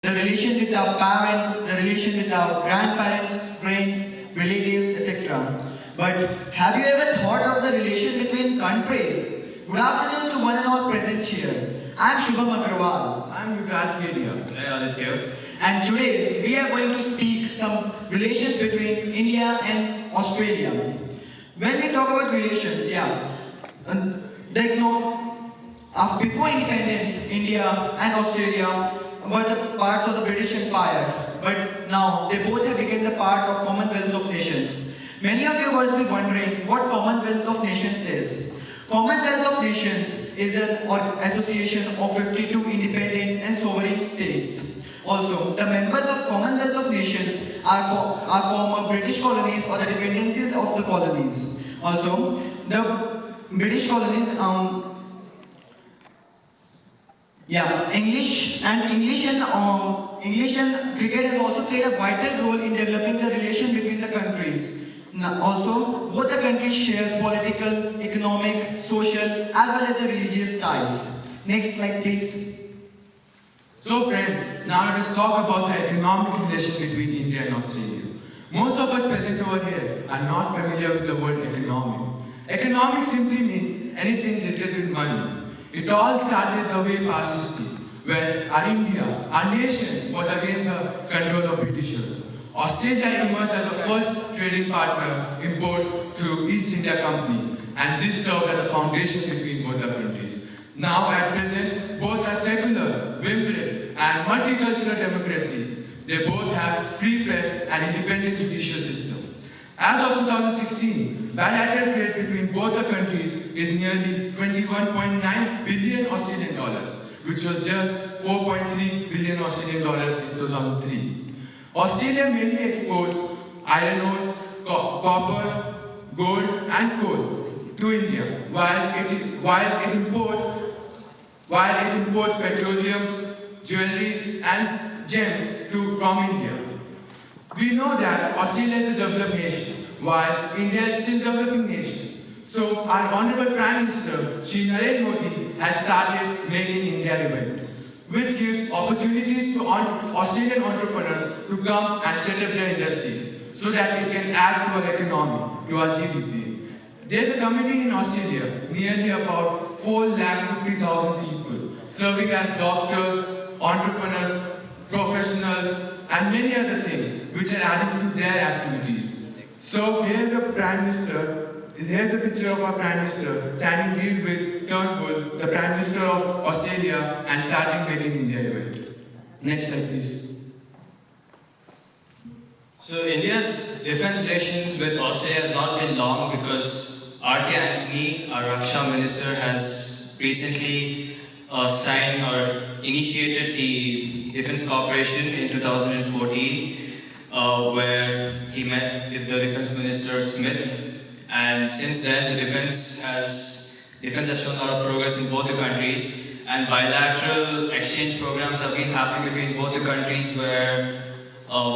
the relation with our parents, the relation with our grandparents, friends, relatives, etc. But have you ever thought of the relation between countries? Good afternoon to one and all present here. I am Shubham Agarwal. I'm Yuvraj Kedia. Hi Aditya. And today we are going to speak some relations between India and Australia. When we talk about relations, before independence, India and Australia were the parts of the British Empire, but now they both have become the part of Commonwealth of Nations. Many of you must be wondering what Commonwealth of Nations is. Commonwealth of Nations is an association of 52 independent and sovereign states. Also, the members of Commonwealth of Nations are former British colonies or the dependencies of the colonies. Also, the British colonies, English and cricket has also played a vital role in developing the relation between the countries. Now, also, both the countries share political, economic, social, as well as the religious ties. Next slide, please. So friends, now let us talk about the economic relation between India and Australia. Most of us present over here are not familiar with the word economic. Economic simply means anything related with money. It all started the way past history, when our India, our nation, was against the control of Britishers. Australia emerged as the first trading partner in both through East India Company, and this served as a foundation between both the countries. Now at present, both are secular, vibrant, and multicultural democracies. They both have free press and independent judicial system. As of 2016, bilateral trade between both the countries is nearly 21.9 billion Australian dollars, which was just 4.3 billion Australian dollars in 2003. Australia mainly exports iron ores, copper, gold, and coal to India, while it imports petroleum, jewelries, and gems from India. We know that Australia is a developed nation, while India is still a developing nation. So our Honorable Prime Minister, Shri Narendra Modi, has started Make in India event, which gives opportunities to Australian entrepreneurs to come and set up their industries, so that it can add to our economy, to our GDP. There's a committee in Australia, nearly about 450,000 people, serving as doctors, entrepreneurs, professionals, and many other things, which are adding to their activities. So here's a picture of our Prime Minister standing deal with Turnbull, the Prime Minister of Australia, and starting Make in India event. Next slide, please. So India's defense relations with Australia has not been long because R.K. Anthony, our Raksha Minister, has recently signed or initiated the Defense Cooperation in 2014, where he met with the Defense Minister Smith, and since then the defense has shown a lot of progress in both the countries, and bilateral exchange programs have been happening between both the countries, where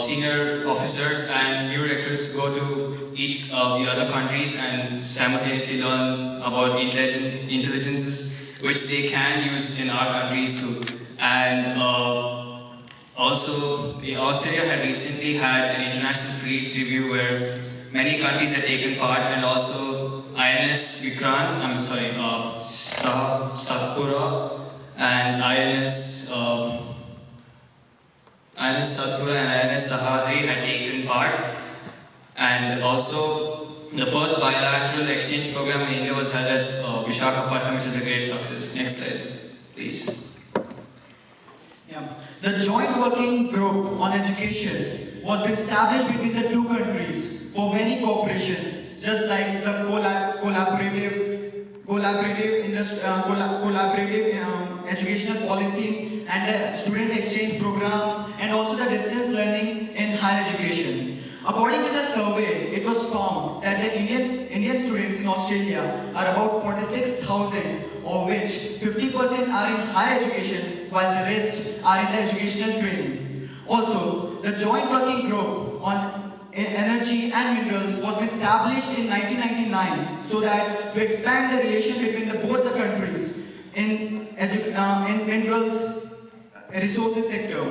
senior officers and new recruits go to each of the other countries and simultaneously learn about intelligences which they can use in our countries too. And also, Australia had recently had an international fleet review where many countries had taken part, and also INS Satpura and INS Satpura and INS Sahadri had taken part, and also the first bilateral exchange program in India was held at Visakhapatnam, which is a great success. Next slide, please. The joint working group on education was established between the two countries for many cooperations, just like the collaborative educational policy and the student exchange programs, and also the distance learning in higher education. According to the survey, it was found that the Indian students in Australia are about 46,000, of which 50% are in higher education, while the rest are in the educational training. Also, the joint working group on energy and minerals was established in 1999 so that to expand the relation between both the countries in minerals resources sector.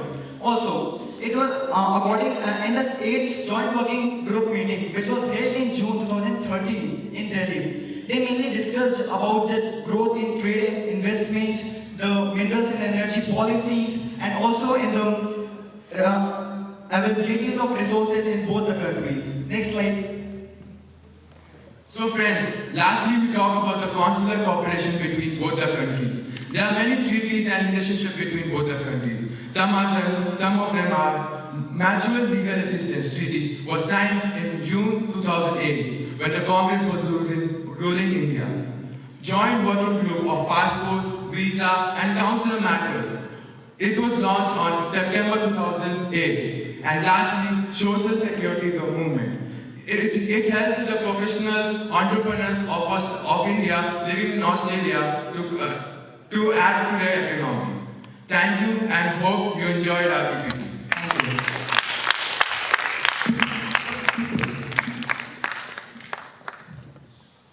Also, it was according in the 8th Joint Working Group meeting, which was held in June 2013 in Delhi. They mainly discussed about the growth in trade and investment, the minerals and energy policies, and also in the availabilities of resources in both the countries. Next slide. So friends, lastly we talk about the consular cooperation between both the countries. There are many treaties and relationships between both the countries. Some of them are Mutual Legal Assistance Treaty was signed in June 2008 when the Congress was ruling India. Joint Working Group of Passports, Visa and Consular Matters. It was launched on September 2008. And lastly, Social Security Movement. It helps the professionals, entrepreneurs of India living in Australia to add to their economy. Thank you and hope you enjoyed our